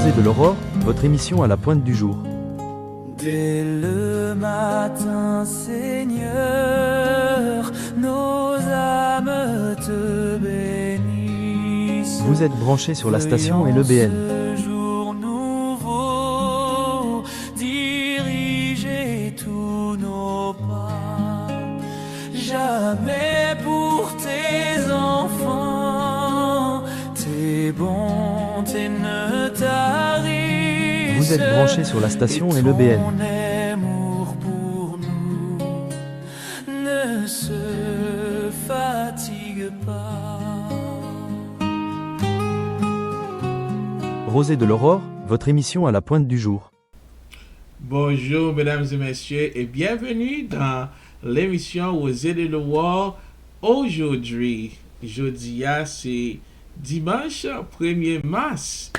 Rosée de l'Aurore, votre émission à la pointe du jour. Dès le matin, Seigneur, nos âmes te bénissent. Vous êtes branchés sur la station et le BN. Ce jour nouveau, diriger tous nos pas. Jamais pour tes enfants, tes bontés ne tarissent. Vous êtes branchés sur la station et le BN. Ton amour pour nous ne se fatigue pas. Rosée de l'Aurore, votre émission à la pointe du jour. Bonjour mesdames et messieurs et bienvenue dans l'émission Rosée de l'Aurore. Aujourd'hui, jeudi, c'est dimanche 1er mars.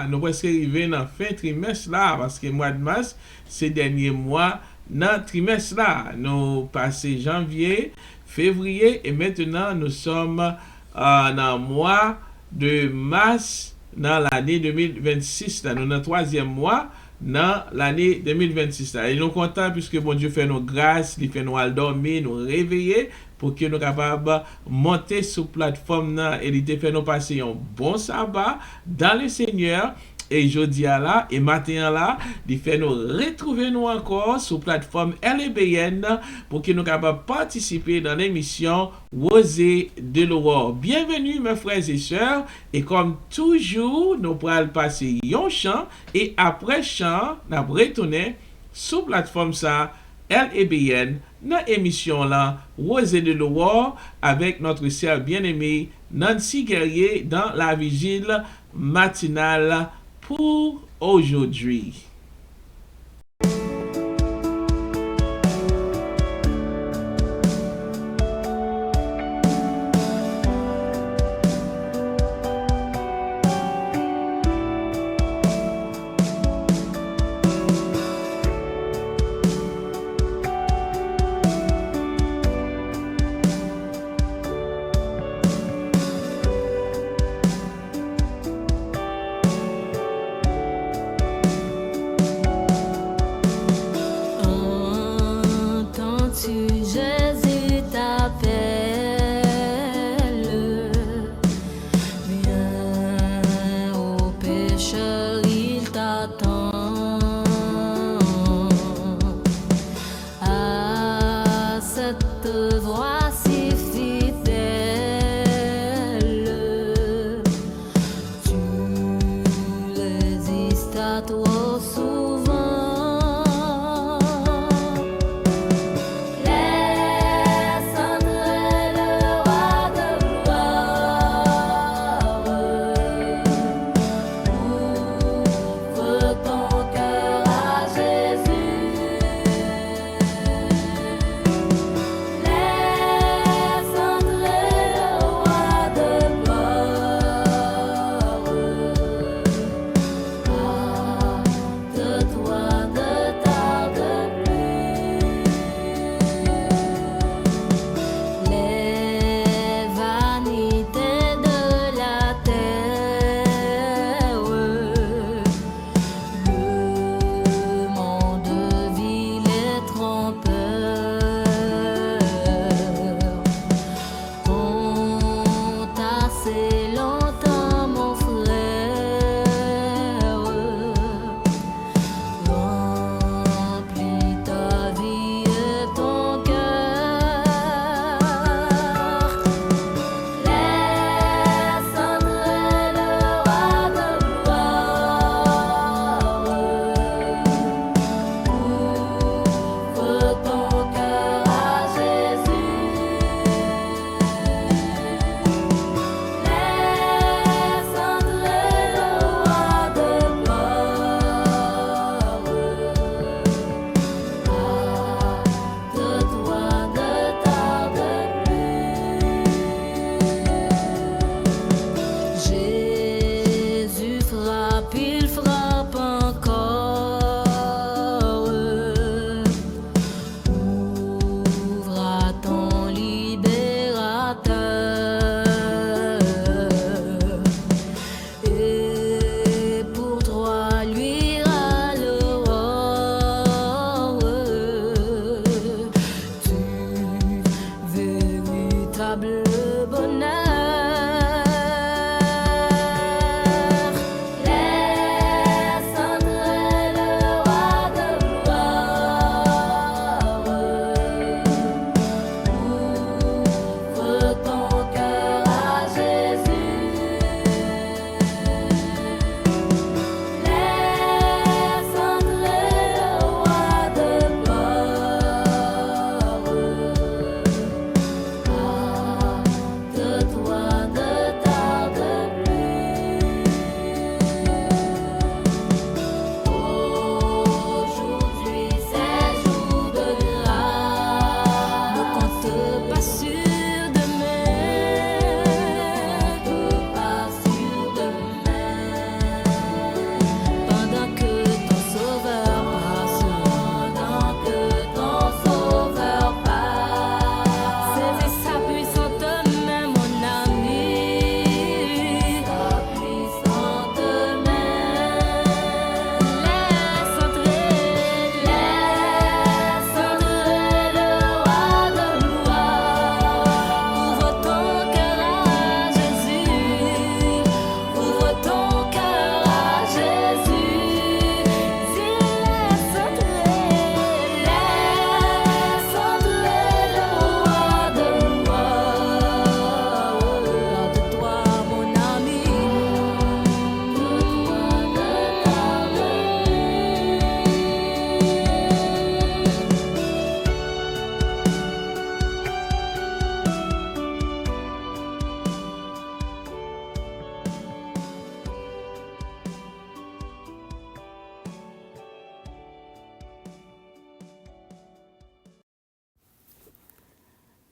Nous presque arriver dans fin trimestre là parce que mois de mars, c'est dernier mois dans trimestre là. Nous passons janvier, février et maintenant nous sommes dans le mois de mars dans l'année 2026. Là. Nous dans le troisième mois dans l'année 2026. Là. Et nous sommes contents puisque bon Dieu fait nos grâces, il fait nous dormir, nous réveiller pour que nous soyons capables de monter sur la plateforme là, et il fait nous passer un bon sabbat dans le Seigneur. Et jeudi là, et matin là, il fait nous retrouver nous encore sur la plateforme LBN pour que nous soyons capables de participer dans l'émission Rosée de l'Aurore. Bienvenue mes frères et sœurs, et comme toujours, nous pourrons passer un chant, et après chant, nous allons retourner sur la plateforme ça, LBN, dans l'émission là, Rosée de l'Aurore, avec notre sœur bien-aimée Nancy Guerrier dans la vigile matinale pour aujourd'hui.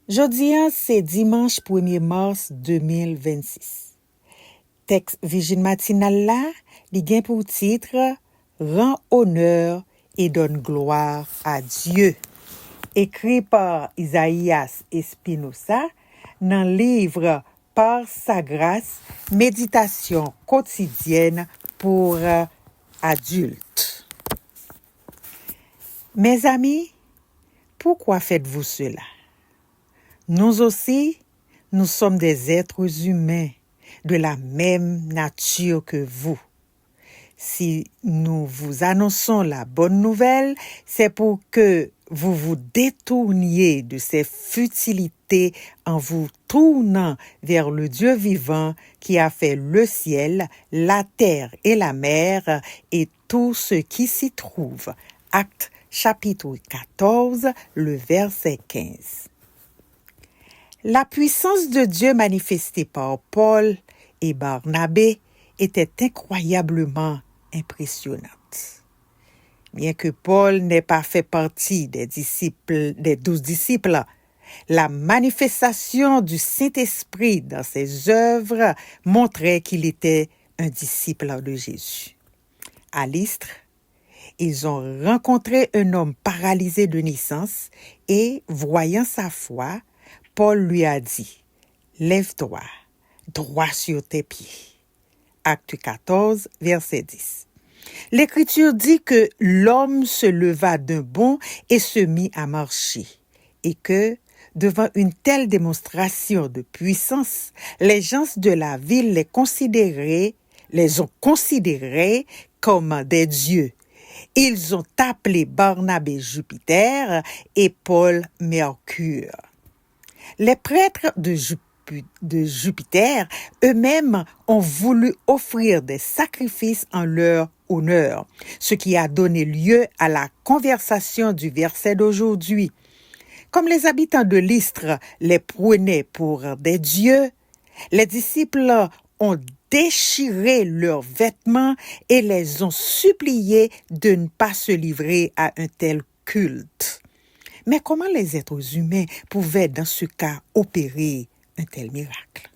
Jodi an, c'est dimanche 1er mars 2026. Texte Vigile matinal là, li gen pour titre Rends honneur et donne gloire à Dieu. Écrit par Isaïas Espinosa dans le livre Par sa grâce, méditation quotidienne pour adultes. Mes amis, pourquoi faites-vous cela? Nous aussi, nous sommes des êtres humains de la même nature que vous. Si nous vous annonçons la bonne nouvelle, c'est pour que vous vous détourniez de ces futilités en vous tournant vers le Dieu vivant qui a fait le ciel, la terre et la mer et tout ce qui s'y trouve. Actes chapitre 14, le verset 15. La puissance de Dieu manifestée par Paul et Barnabé était incroyablement impressionnante. Bien que Paul n'ait pas fait partie des 12 disciples, la manifestation du Saint-Esprit dans ses œuvres montrait qu'il était un disciple de Jésus. À Lystre, ils ont rencontré un homme paralysé de naissance et, voyant sa foi, Paul lui a dit « Lève-toi, droit sur tes pieds. » Acte 14, verset 10. L'Écriture dit que l'homme se leva d'un bond et se mit à marcher, et que, devant une telle démonstration de puissance, les gens de la ville les ont considérés comme des dieux. Ils ont appelé Barnabé Jupiter et Paul Mercure. Les prêtres de Jupiter eux-mêmes ont voulu offrir des sacrifices en leur honneur, ce qui a donné lieu à la conversation du verset d'aujourd'hui. Comme les habitants de Lystre les prenaient pour des dieux, les disciples ont déchiré leurs vêtements et les ont suppliés de ne pas se livrer à un tel culte. Mais comment les êtres humains pouvaient dans ce cas opérer un tel miracle?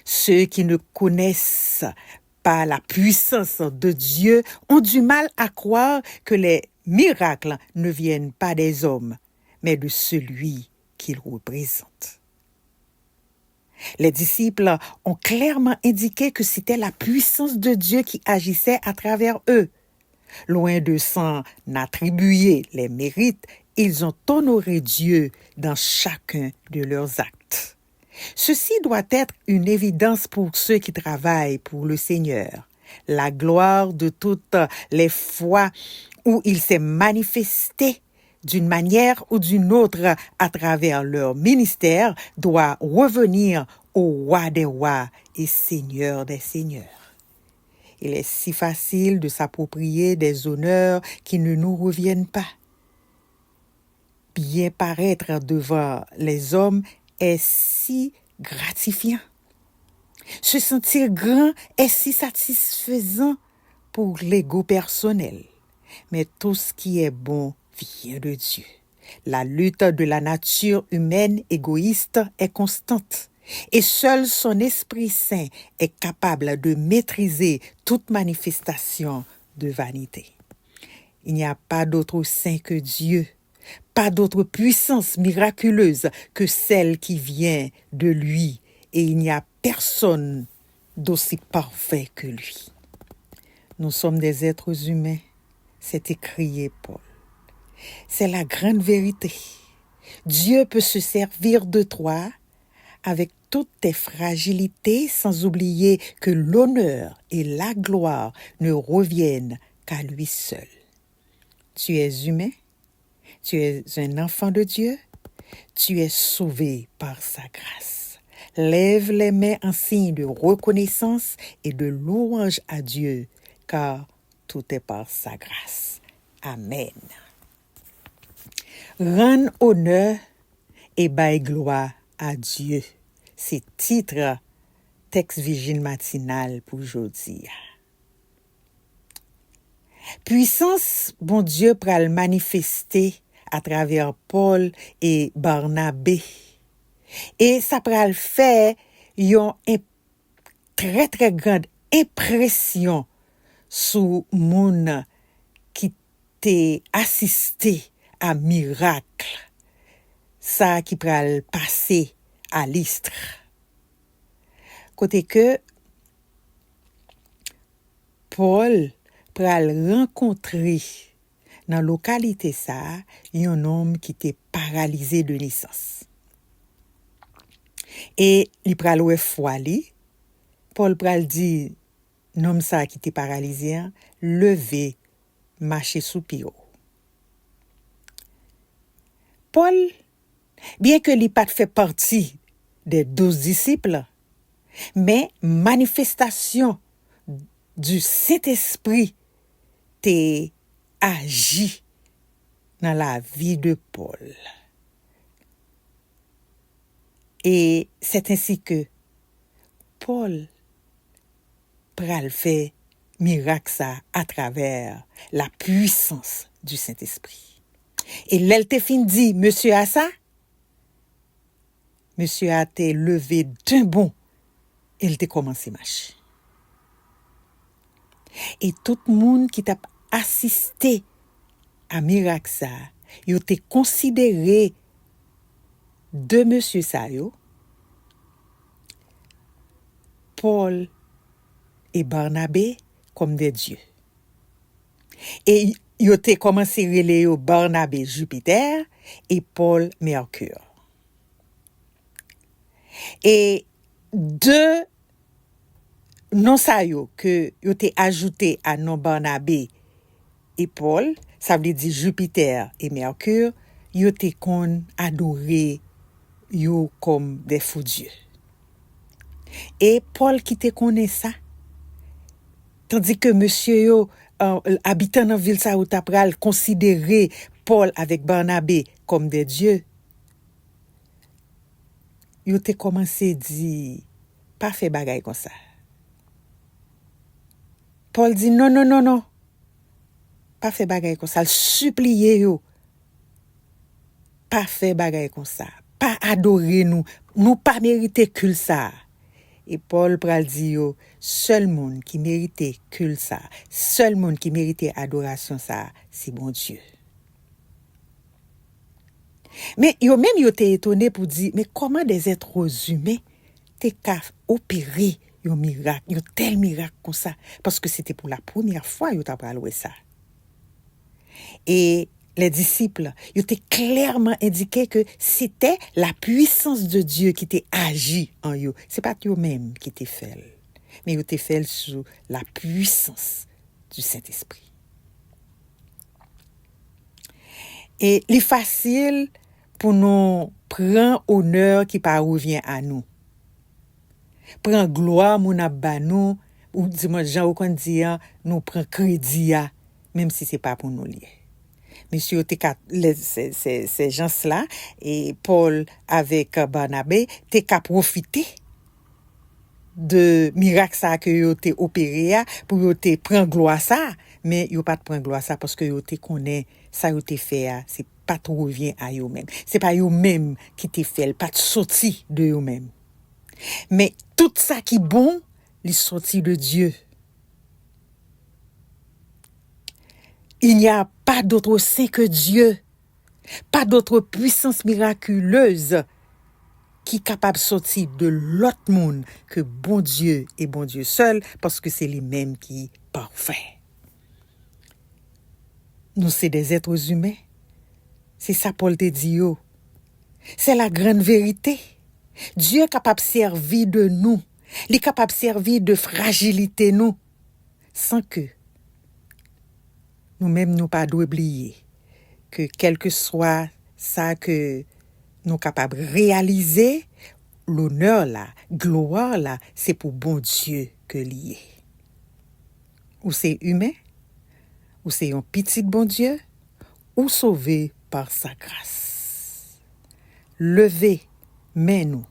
Ceux qui ne connaissent pas la puissance de Dieu ont du mal à croire que les miracles ne viennent pas des hommes, mais de celui qu'ils représentent. Les disciples ont clairement indiqué que c'était la puissance de Dieu qui agissait à travers eux. Loin de s'en attribuer les mérites, ils ont honoré Dieu dans chacun de leurs actes. Ceci doit être une évidence pour ceux qui travaillent pour le Seigneur. La gloire de toutes les fois où il s'est manifesté d'une manière ou d'une autre à travers leur ministère doit revenir au roi des rois et seigneur des seigneurs. Il est si facile de s'approprier des honneurs qui ne nous reviennent pas. Bien paraître devant les hommes est si gratifiant. Se sentir grand est si satisfaisant pour l'ego personnel. Mais tout ce qui est bon vient de Dieu. La lutte de la nature humaine égoïste est constante. Et seul son Esprit Saint est capable de maîtriser toute manifestation de vanité. Il n'y a pas d'autre saint que Dieu, pas d'autre puissance miraculeuse que celle qui vient de lui, et il n'y a personne d'aussi parfait que lui. Nous sommes des êtres humains, c'est écrié Paul. C'est la grande vérité. Dieu peut se servir de toi avec toutes tes fragilités, sans oublier que l'honneur et la gloire ne reviennent qu'à lui seul. Tu es humain, tu es un enfant de Dieu, tu es sauvé par sa grâce. Lève les mains en signe de reconnaissance et de louange à Dieu, car tout est par sa grâce. Amen. Rends honneur et baille gloire à Dieu. C'est titre texte Vigile matinal pour aujourd'hui. Puissance, bon Dieu, pral manifester à travers Paul et Barnabé. Et ça pral faire une très très grande impression sur moun qui t'est assisté à miracle. Ça qui pral passer à l'Istre. Côté que Paul pral rencontrer dans localité ça un homme qui était paralysé de naissance. Et il pral wè foi li, Paul pral dit nom ça qui était paralysé, lever, marcher sous pied. Paul, bien que il pas fait partie des 12 disciples, mais manifestation du Saint-Esprit t'est agi dans la vie de Paul. Et c'est ainsi que Paul pral fait miracle ça à travers la puissance du Saint-Esprit. Et l'elle te fin dit, monsieur a ça, monsieur a te levé d'un bond, il te commencé marcher. Et tout le monde qui t'a assisté à miracle ça, yo te considéré de monsieur ça yo, Paul et Barnabé comme des dieux. Et yo te commencé relé yo Barnabé Jupiter et Paul Mercure. Et deux non ça yo que yo te ajouté à nom Barnabé et Paul, ça veut dire Jupiter et Mercure, yo te kon adoré yo comme des fous dieux. Et Paul qui te connaît ça, tandis que monsieur yo habitant dans ville ça ou t'a pral considérer Paul avec Barnabé comme des dieux, yo te commencé dire pas fait bagay comme ça. Paul dit non, pas fait bagay comme ça, il supplier yo, pas fait bagay comme ça, pas adorer nous pas mériter culte ça. Et Paul pral dit yo, seul monde qui méritait culte ça, seul monde qui méritait adoration ça, c'est bon Dieu. Mais yo même yo te étonné pour dire, mais comment des êtres humains te ka opérer un miracle, un tel miracle comme ça, parce que c'était pour la première fois yo t'a parlé ça. Et les disciples, ils étaient clairement indiqué que c'était la puissance de Dieu qui était agi en eux. C'est pas eux-mêmes qui étaient fait, mais ils étaient fait sous la puissance du Saint-Esprit. Et il est facile pour nous prendre honneur qui pas revient à nous. Prendre gloire mon abba nous ou dis-moi Jean ou qu'on dit nous prend crédit même si c'est pas pour nous lier. Monsieur ces gens-là et Paul avec Barnabé t'es qu'à profiter de miracle ça que yo t'es opéré pour yo t'es prend gloire ça, mais yo pas prend gloire ça parce que yo t'es connaît ça yo t'es fait c'est pas trop revient à eux même, c'est pas eux même qui t'es fait pas sorti de eux même, mais tout ça qui bon il sorti de Dieu. Il n'y a pas d'autre saint que Dieu, pas d'autre puissance miraculeuse qui est capable de sortir de l'autre monde que bon Dieu et bon Dieu seul, parce que c'est lui-même qui est parfait. Nous, c'est des êtres humains. C'est ça Paul te dit. C'est la grande vérité. Dieu est capable de servir de nous. Il est capable de servir de fragilité nous, sans que nous-mêmes nous pas d'oublier que quel que soit ça que nous capables de réaliser, l'honneur là, gloire là, c'est pour bon Dieu que lié. Ou c'est humain, ou c'est un petit bon Dieu, ou sauvé par sa grâce. Levez, mais nous,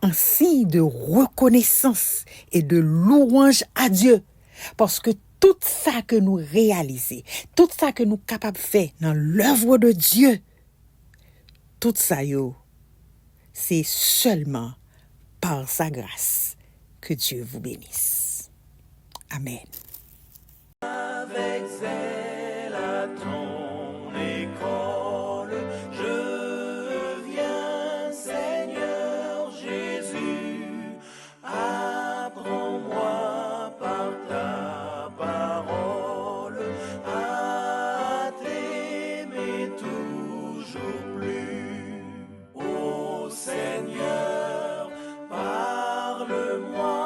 en signe de reconnaissance et de louange à Dieu, Parce que tout ça que nous réalisons, tout ça que nous capables de faire dans l'œuvre de Dieu, tout ça, c'est seulement par sa grâce que Dieu vous bénisse. Amen. Avec zèle à ton école, je viens, Seigneur Jésus, apprends-moi par ta parole à t'aimer toujours plus. Ô Seigneur, parle-moi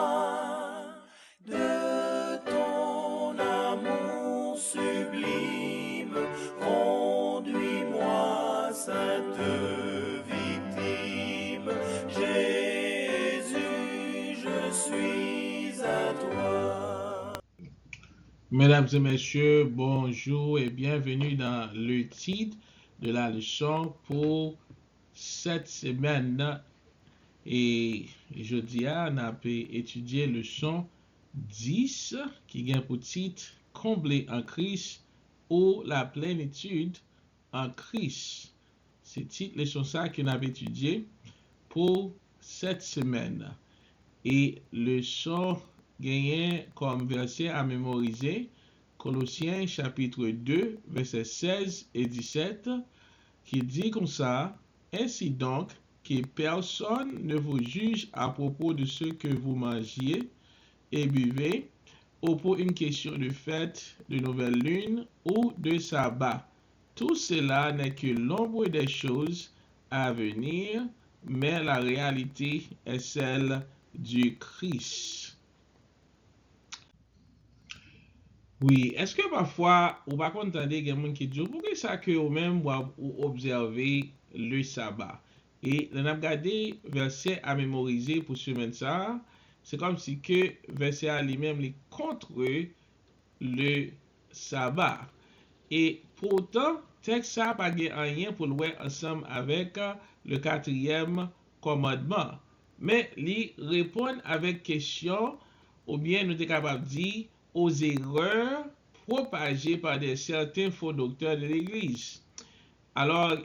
de ton amour sublime, conduis-moi, sainte victime. Jésus, je suis à toi. Mesdames et messieurs, bonjour et bienvenue dans le titre de la leçon pour cette semaine. Et jeudi, on a étudié leçon 10 qui vient pour titre Combler en Christ ou la plénitude en Christ. C'est titre leçon ça qu'on a étudié pour cette semaine. Et leçon gagne comme verset à mémoriser Colossiens chapitre 2 versets 16 et 17 qui dit comme ça: ainsi donc, que personne ne vous juge à propos de ce que vous mangiez et buvez, ou pour une question de fête, de nouvelle lune ou de sabbat. Tout cela n'est que l'ombre des choses à venir, mais la réalité est celle du Christ. Oui, est-ce que parfois, ou pas entendez quelqu'un qui dit, pourquoi ça que vous-même vous observez le sabbat? Et on a regardé verset à mémoriser pour semaine ça, c'est comme si que verset à lui-même est contre le sabbat. Et pourtant, texte ça pas rien pour le voir ensemble avec le quatrième commandement. Mais il répond avec question, ou bien nous sommes capables de dire, aux erreurs propagées par certains faux docteurs de l'Église. Alors,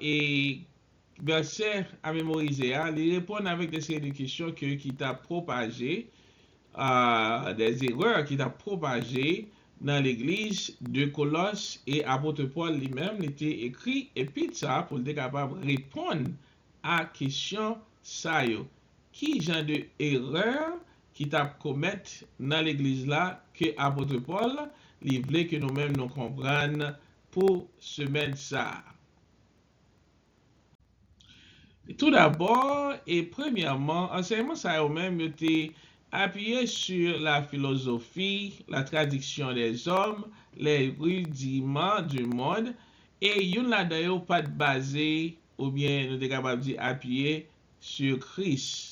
verset à mémoriser, il répond avec des séries de questions qui t'a propagé, des erreurs qui t'a propagé dans l'église de Colosse, et apôtre Paul lui-même était écrit, et puis ça, pour être capable de répondre à question ça yo. Qui genre de erreur qui t'a commettre dans l'église là, que apôtre Paul, il voulait que nous-mêmes nous comprenions pour semaine ça. Tout d'abord, et premièrement, enseignement ça eux-mêmes était appuyé sur la philosophie, la tradition des hommes, les rudiments du monde, et il n'a d'ailleurs pas basé, ou bien nous sommes capables de dire appuyé sur Christ.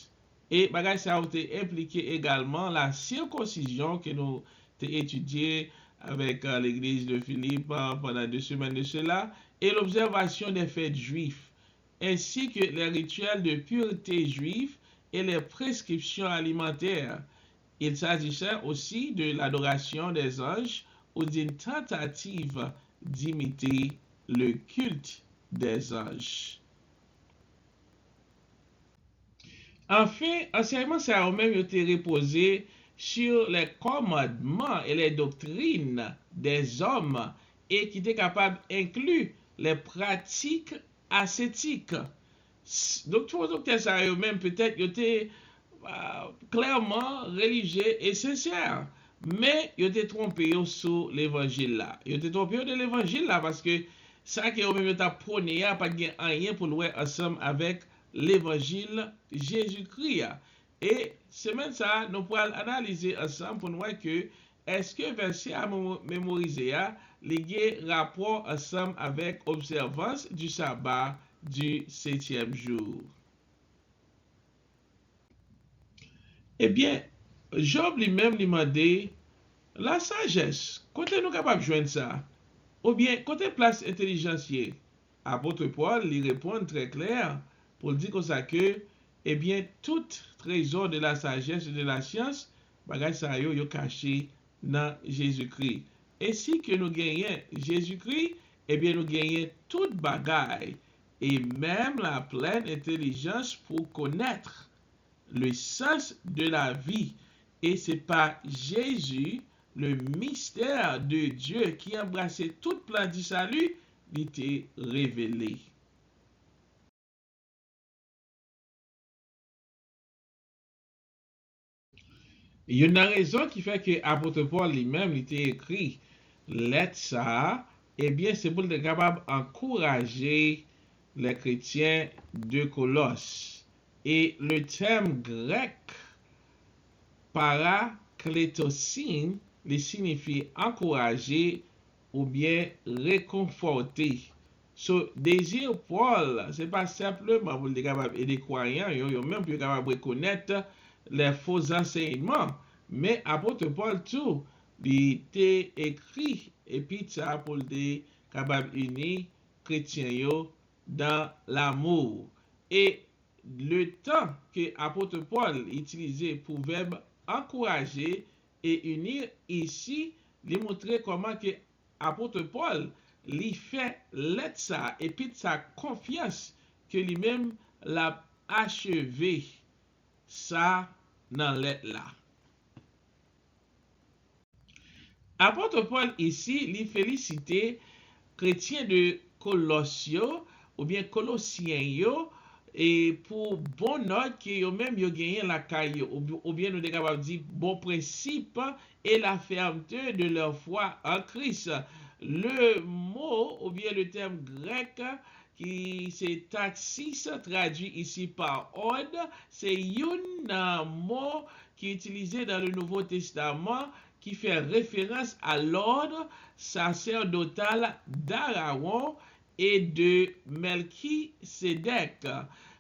Et bagage ça a été impliqué également la circoncision que nous avons étudié avec l'église de Philippe pendant 2 semaines de cela, et l'observation des fêtes juifs, ainsi que les rituels de pureté juifs et les prescriptions alimentaires. Il s'agissait aussi de l'adoration des anges ou d'une tentative d'imiter le culte des anges. Enfin, enseignement ça a même été reposé sur les commandements et les doctrines des hommes et qui étaient capables d'inclure les pratiques ascétiques. Donc, tous les docteurs ça eux-mêmes peut-être étaient clairement religieux et sincères, mais ils étaient trompés sur l'évangile là. Ils étaient trompés de l'évangile là parce que ça qui eux-mêmes étaient prôné a pas rien pour le ensemble avec l'évangile Jésus-Christ. Et semaine ça, nous pourrons analyser ensemble pour nous voir que est-ce que verset à mémoriser a lié rapport ensemble avec observance du sabbat du 7e jour. Eh bien, Job lui-même lui demandait la sagesse. Côté nous capable de joindre ça? Ou bien, côté place intelligentielle? Apôtre Paul lui répond très clair pour dire comme ça que, eh bien, tout trésor de la sagesse et de la science, bagage ça yo caché dans Jésus-Christ. Ainsi que nous gagnons Jésus-Christ, eh bien nous gagnons toute bagaille et même la pleine intelligence pour connaître le sens de la vie. Et c'est par Jésus, le mystère de Dieu qui embrassait tout plan du salut, il était révélé. Il y a une raison qui fait que l'apôtre Paul lui-même il était écrit lettre ça, eh bien c'est pour être capable d'encourager les chrétiens de Colosse. Et le terme grec paraklétosine, il signifie encourager ou bien réconforter. So, désir Paul, c'est pas simplement pour être capable d'aider les croyants, yo même pour être capable de reconnaître les faux enseignements, mais apôtre Paul tout, il était écrit et puis ça pour être capable d'unir chrétiens yo dans l'amour. Et le temps que apôtre Paul utilisait pour verbe encourager et unir ici, il montrait comment que apôtre Paul lui fait l'être ça et puis sa confiance que lui-même l'a achevé ça dans l'être là. Apôtre Paul ici, lui félicité chrétiens de Colossio ou bien Colossiens yo et pour bon note que yo même yo gagné la caille ou bien nous sommes capables de dire bon principe et la fermeté de leur foi en Christ. Le mot ou bien le terme grec qui c'est taxis traduit ici par ordre, c'est un mot qui est utilisé dans le Nouveau Testament qui fait référence à l'ordre sacerdotal d'Aaron et de Melchisédek.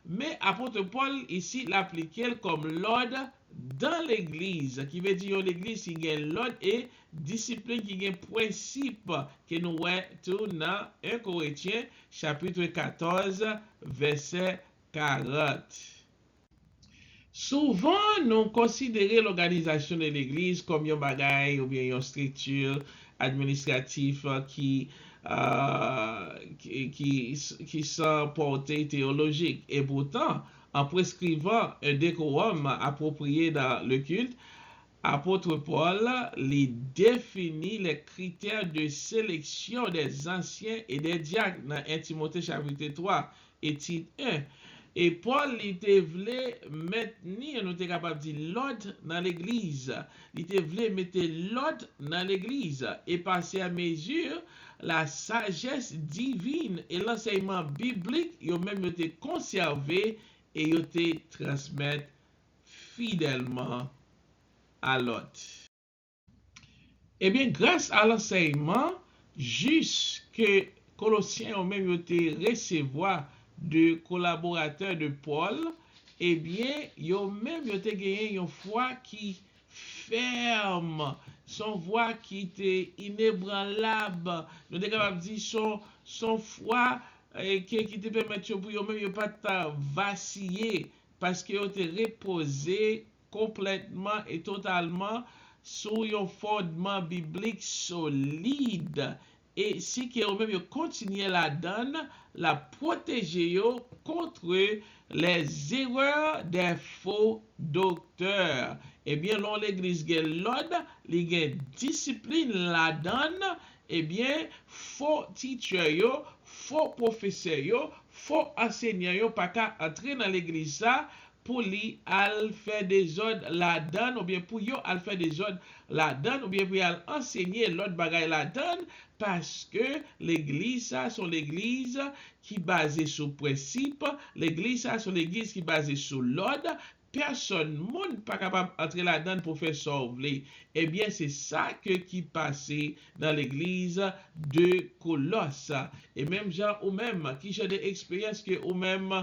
Mais apôtre Paul ici l'appliquait comme l'ordre dans l'église, qui veut dire l'église qui a l'ordre et discipline qui a principe que nous voyons dans 1 Corinthiens chapitre 14 verset 40. Souvent, nous considérons l'organisation de l'église comme une bagaille ou bien une structure administrative qui sont portée théologique. Et pourtant, en prescrivant un décorum approprié dans le culte, apôtre Paul les définit les critères de sélection des anciens et des diacres dans 1 Timothée chapitre 3 et titre 1. Et Paul il voulait maintenir, nous sommes capables de dire l'ordre dans l'église. Il voulait mettre l'ordre dans l'église et passer à mesure la sagesse divine et l'enseignement biblique, ils ont même été conservés et ils ont été transmis fidèlement à l'autre. Eh bien, grâce à l'enseignement, juste que Colossiens ont même été recevoir de collaborateurs de Paul, eh bien, ils ont même été gagné une foi qui ferme, son foi qui était inébranlable. Nous sommes capables de dire son foi qui te permet pour eux même pas vaciller parce qu'ils ont été reposés complètement et totalement sur un fondement biblique solide. Et si qu'ils même continuer la donne, la protéger contre les erreurs des faux docteurs. Eh bien, dans l'église qui l'ordre, les discipline la donne, eh bien, faux teacher faux professeur faux enseignant pas qu'à entrer dans l'église ça pour lui al faire des ordres la donne ou bien pour yo al faire des ordres la donne ou bien pour al enseigner l'autre bagaille la donne parce que l'église ça sont l'église qui basée sur principe, l'église ça sont l'église qui basée sur l'ordre. Personne, monde pas capable d'entrer là-dedans pour faire sauver. Eh bien, c'est ça qui passait dans l'église de Colosse. Et même gens ou même qui j'ai des expériences que ou même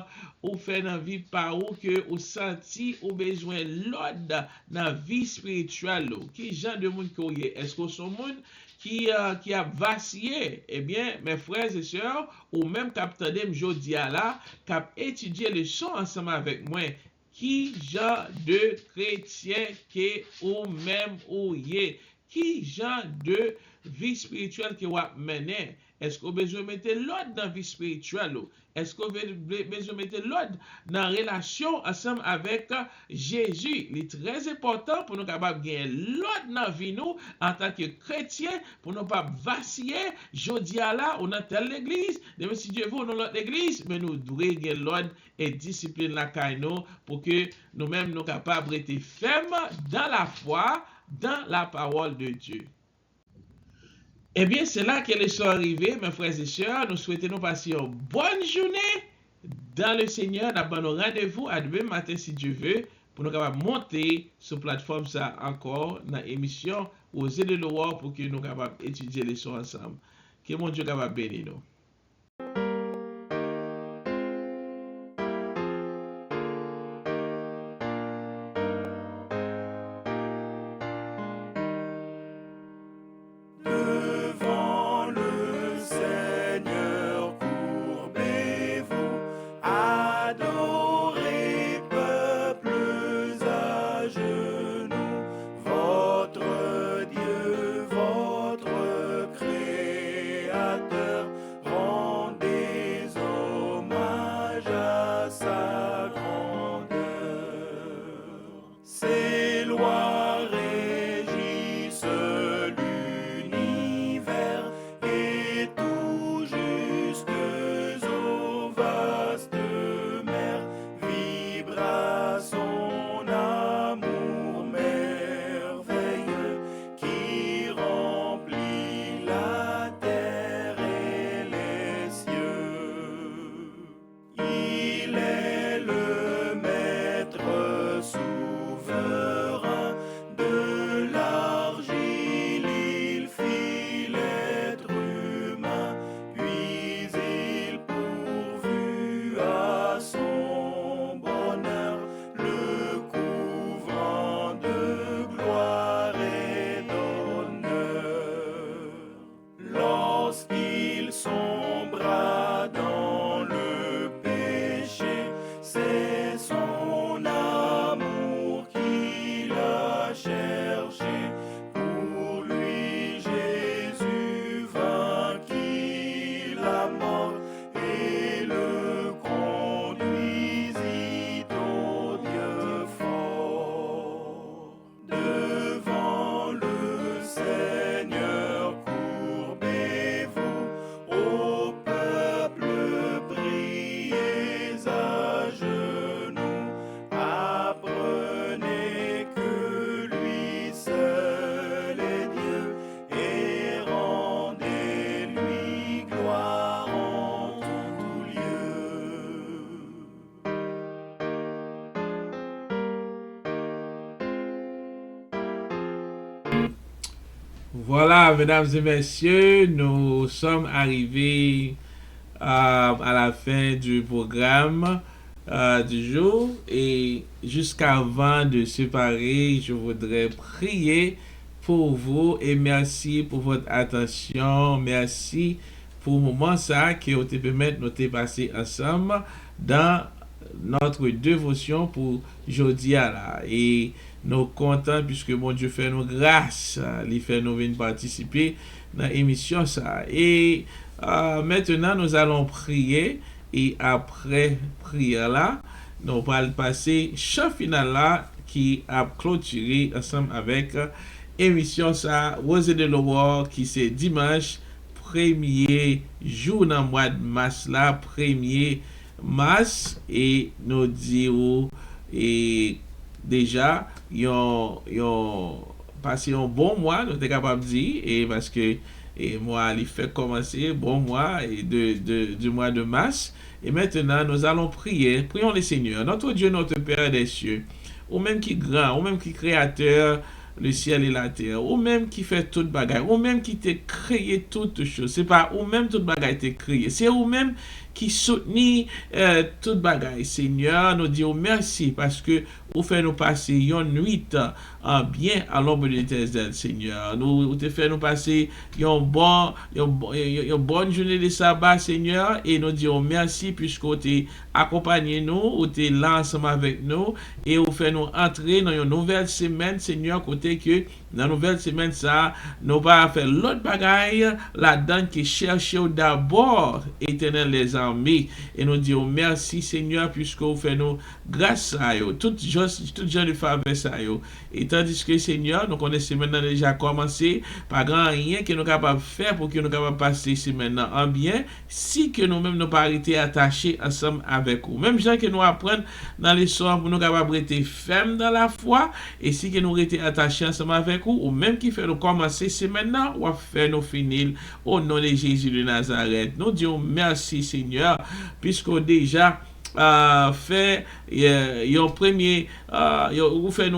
ou fait dans vie par ou que ou senti ou besoin l'ordre dans la vie spirituelle. Qui genre de monde qui est-ce que son monde qui a vacillé, eh bien, mes frères et sœurs, ou même qui attendent jodi à là, qui a étudié le son ensemble avec moi, qui genre de chrétien que ou même ou yé, Qui genre de vie spirituelle que vous menez? Est-ce que vous besoin de mettre l'ordre dans la vie spirituelle? Est-ce que vous besoin de mettre l'ordre dans la relation ensemble avec Jésus? Il est très important pour nous capables de gagner l'ordre dans la vie nous en tant que chrétiens pour ne pas vaciller. Jeudi à là, on a telle église, même si Dieu veut, on a l'autre église, mais nous devons gagner l'ordre et discipline la caille nous pour que nous-mêmes nous capables d'être fermes dans la foi, dans la parole de Dieu. Eh bien, c'est là que les sont arrivés, mes frères et sœurs. Nous souhaitons nous passer une bonne journée dans le Seigneur. Nous avons rendez-vous à demain matin, si Dieu veut, pour nous capables monter sur plateforme ça encore dans l'émission aux aides de l'Oua pour que nous capables étudier les sons ensemble. Que mon Dieu capable bénir nous. Devant le Seigneur, courbez-vous, adorez, peuples à genoux, votre Dieu, votre Créateur, rendez hommage à sa grandeur. Ses lois régissent l'univers et tout jusque aux vastes mers vibre à son amour merveilleux qui remplit la terre et les cieux. Il est le maître souverain de l'argile, il fit l'être humain, puis il pourvut à son bonheur, le couvrant de gloire et d'honneur. Lorsqu'il sombra dans le péché, c'est son amour qu'il a cherché. Pour lui, Jésus vainquit la mort et le conduisit au Dieu fort. Devant le Seigneur, courbez-vous, ô peuple, priez à genoux, apprenez que lui seul est Dieu et rendez-lui gloire en tout lieu. Voilà, mesdames et messieurs, nous sommes arrivés à la fin du programme du jour et jusqu'avant de se séparer, je voudrais prier pour vous et merci pour votre attention. Merci pour le moment ça que vous te permettre de nous passer ensemble dans notre dévotion pour jeudi à là. Et nous contents puisque mon Dieu fait nous grâce, il fait nous venir participer dans l'émission ça. Et maintenant nous allons prier et après prière là, nous allons passer chant final là qui a clôturé ensemble avec émission ça Rose de l'Oua qui c'est dimanche premier jour dans le mois de mars là, premier mars et nous disons et déjà yon passé un bon mois nous sommes capables de dire et parce que moi il fait commencer bon mois et du mois de mars et maintenant nous allons prions le Seigneur notre Dieu notre Père des cieux ou même qui grand ou même qui créateur le ciel et la terre, ou même qui fait toute bagaille, ou même qui t'a créé toutes choses. C'est pas ou même toute bagaille t'a créé, c'est ou même qui soutenit toute bagaille. Seigneur, nous disons merci parce que vous faites nous passer une nuit en bien à l'ombre de tes ailes, Seigneur. Nous te fait nous passer une bonne journée de sabbat, Seigneur, et nous disons merci puisque vous t'es accompagné nous, vous t'es là ensemble avec nous, et vous fait nous entrer dans une nouvelle semaine, Seigneur, côté que dans la nouvelle semaine, ça, nous va faire l'autre bagaille, là-dedans, qui cherche d'abord, éternel les armées. Et nous disons merci, Seigneur, puisque vous faites nous grâce à vous. Tout gens de faveur à vous. Et tandis que, Seigneur, nous connaissons maintenant déjà commencé, pas grand rien que nous sommes capables de faire pour que nous soyons capables de passer ici maintenant en bien, si que nous-mêmes nous pas été attachés ensemble avec vous. Même gens que nous apprenons dans les soirs pour nous capables rester fermes dans la foi, et si que nous été attachés ensemble avec vous, ou même qui fait nous commencer c'est maintenant, ou faire nous finir au nom de Jésus de Nazareth. Nous disons merci Seigneur, puisque déjà fait un premier vous fait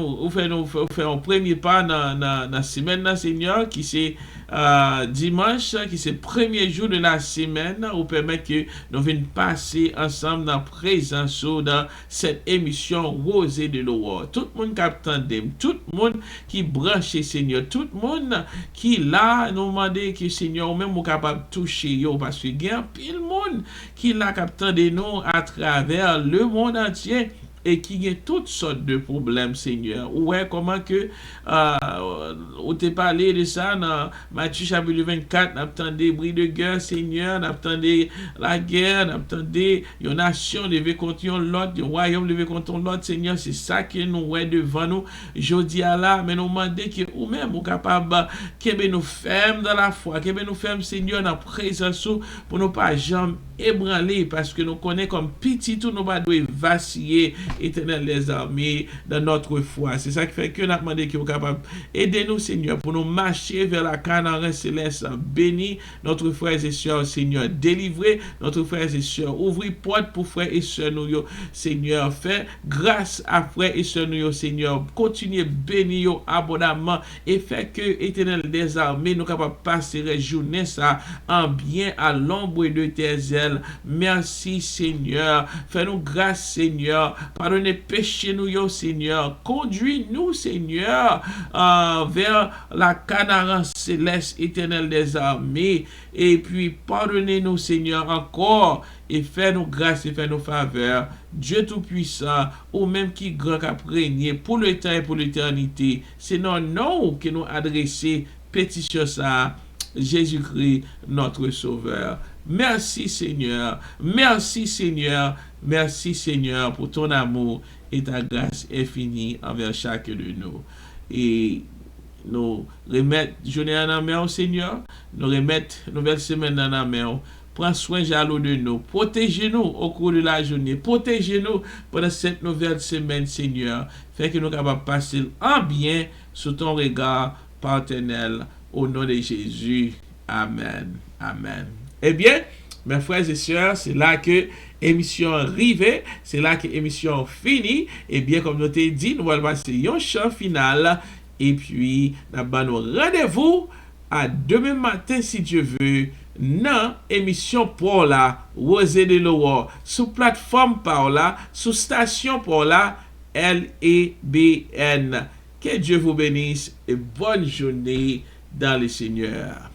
un premier pas dans la semaine là, Seigneur, qui c'est dimanche, qui c'est le premier jour de la semaine, ou permettre que nous venions passer ensemble dans la présence dans cette émission Rosée de l'Eau. Tout le monde qui attend, tout le monde qui branche Seigneur, tout le monde qui là nous demander que Seigneur ou même ou capable de toucher yo, parce que il y a pile monde qui là captant de nous à travers le monde entier et qui a toutes sortes de problèmes, Seigneur. Ouais, comment que on t'a parlé de ça dans Matthieu chapitre 24, n'attendez des bruits de guerre, Seigneur, n'attendez la guerre, n'attendez une nation lever contre l'autre, un royaume lever contre l'autre, Seigneur, c'est ça que nous ouais devant nous. Je dis à là, mais nous demandons que ou même ou capable que nous fermes dans la foi, que nous fermes, Seigneur, dans la présence pour nous pas jamais ébranler, parce que nous connaissons comme petit tout, nous pas doit vaciller, éternel les armées, dans notre foi. C'est ça qui fait que nous avons demandé que vous capable aider nous, Seigneur, pour nous marcher vers la Canaan céleste. Bénis notre frères et sœurs, Seigneur. Délivrez notre frères et sœurs. Ouvrez porte pour frères et sœurs, nous, Seigneur. Fais grâce à frères et sœurs, nous, Seigneur. Continuez bénir abondamment et fait que, éternel des armées, nous capables de passer la journée ça en bien à l'ombre de tes ailes. Merci, Seigneur. Fais-nous grâce, Seigneur. Pardonnez péché nous, Seigneur. Conduis-nous, Seigneur, vers la Canaan céleste, éternel des armées. Et puis, pardonnez-nous, Seigneur, encore. Et fais-nous grâce et fais-nous faveur. Dieu Tout-Puissant, ou même qui grand qu'a régné pour le temps et pour l'éternité. C'est non, non, que nous adresser pétition ça. Jésus-Christ, notre Sauveur. Merci Seigneur, merci Seigneur, merci Seigneur pour ton amour et ta grâce infinie envers chacun de nous. Et nous remettre journée en la main au Seigneur, nous remettre nouvelle semaine dans la main. Prends soin jaloux de nous, protégez-nous au cours de la journée, protégez-nous pendant cette nouvelle semaine, Seigneur. Fais que nous capables de passer en bien sous ton regard paternel. Au nom de Jésus. Amen. Amen. Eh bien, mes frères et sœurs, c'est là que l'émission arrive, c'est là que l'émission finit. Eh bien, comme nous t'ai dit, nous allons passer un chant final. Et puis, nous avons rendez-vous à demain matin, si Dieu veut, dans l'émission pour la Rosée de l'Eau, sous plateforme par là, sous station pour la LEBN. Que Dieu vous bénisse et bonne journée dans le Seigneur.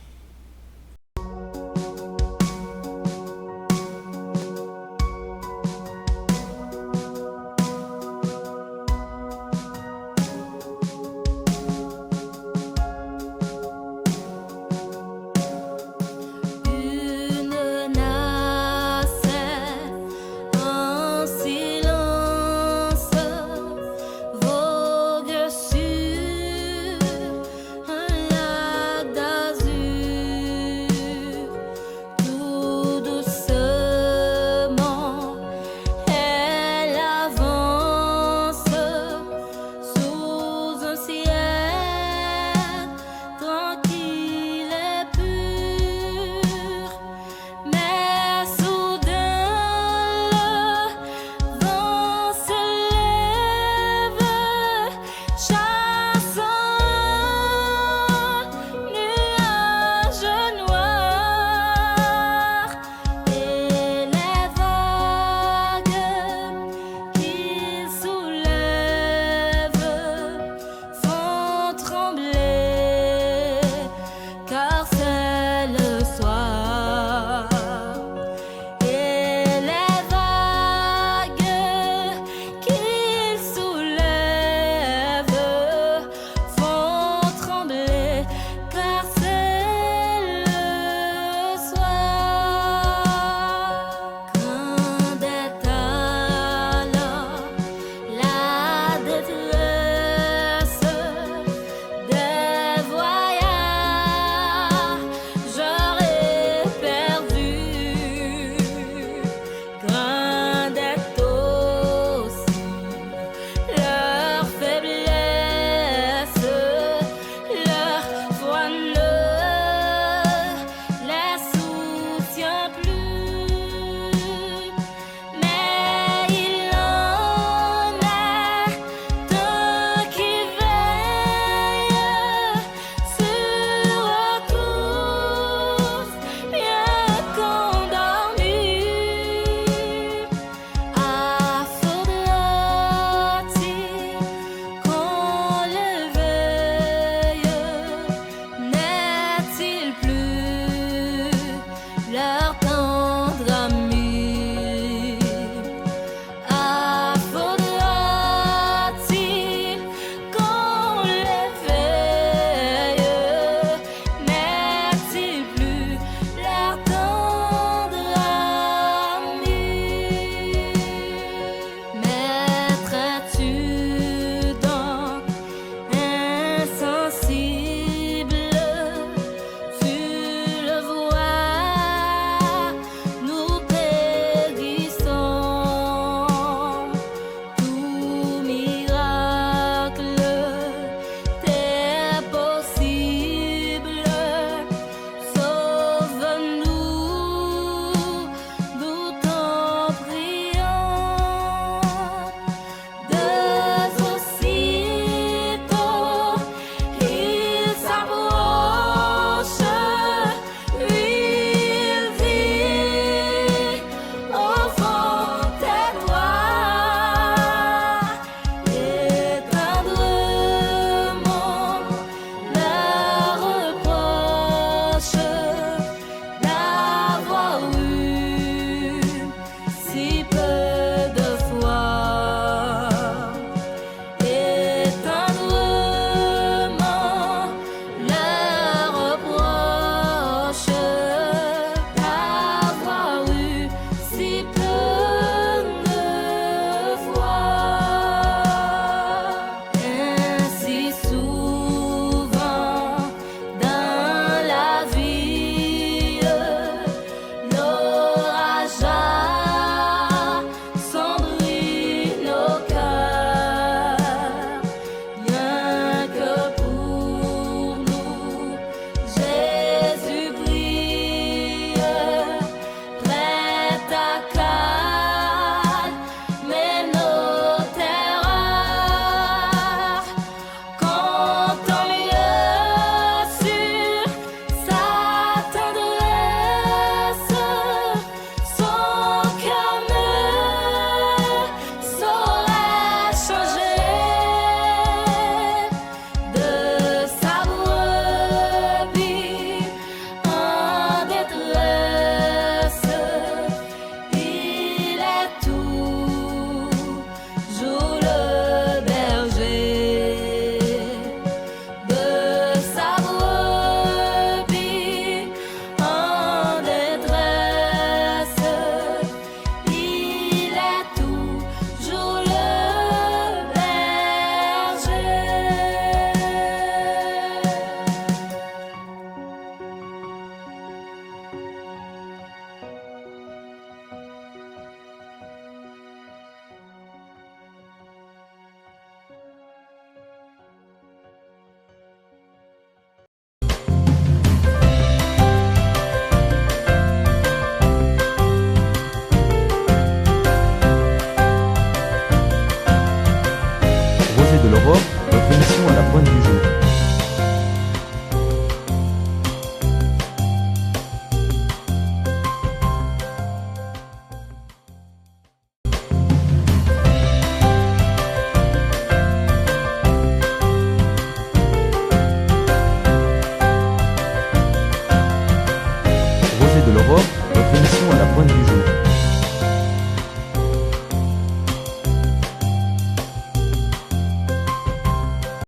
de l'aurore, votre émission à la pointe du jour.